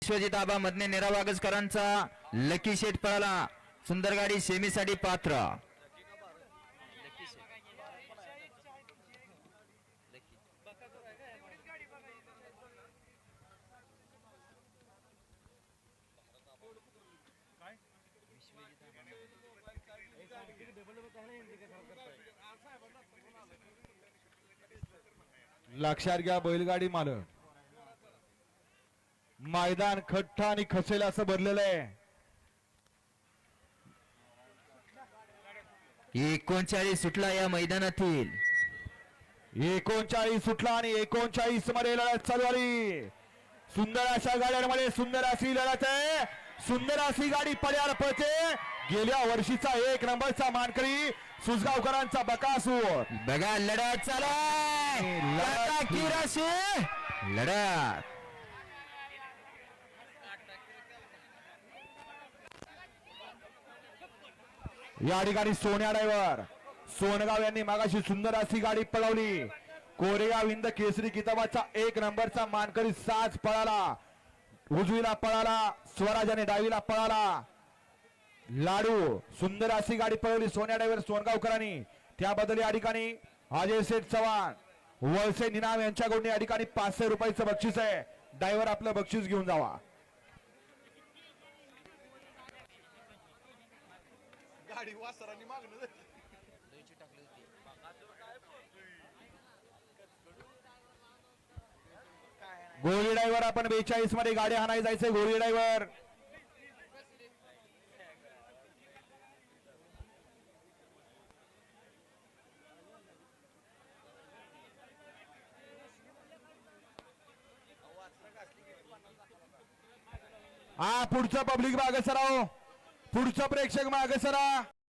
विश्वजित आबा मधने निरा वागजकरांचा lucky शेट पळाला, सुंदर गाडी सेमीसाठी पात्र। लक्षात घ्या बैलगाडी मालक, मैदान खट्टा आणि खसेल असं भरलेलं आहे। 39 सुटला या मैदानातील, 39 सुटला आणि 39 मध्ये लढत चालू झाली। सुंदर अशा गाड्यांमध्ये सुंदर अशी लढत आहे, सुंदर अशी गाडी पड्याला पळते। गेल्या वर्षीचा 1 नंबरचा मानकरी सुसगावकरांचा बकासूर। बघा लढत चालू आहे, लढत या ठिकाणी सोन्या ड्रायव्हर सोनगाव यांनी मागाशी सुंदर अशी गाडी पळवली। कोरेगाव हिंद केसरी किताबाचा 1 नंबरचा मानकरी साज पळाला, उजवीला पळाला स्वराजाने, डावीला पळाला लाडू। सुंदर अशी गाडी पळवली सोन्या ड्रायव्हर सोनगावकरांनी, त्याबद्दल या ठिकाणी अजय शेठ चव्हाण वळसे निनाम यांच्याकडून या ठिकाणी 500 रुपयाचं बक्षीस आहे। ड्रायव्हर आपलं बक्षीस घेऊन जावा। गाडी वासरांनी मागणं गोळी ड्रायव्हर आपण 42 मध्ये गाडी हाणाय जायचंय। गोळी ड्रायव्हर हा पुढचं पब्लिक मागे सराव, पुढचं प्रेक्षक मागे सरा।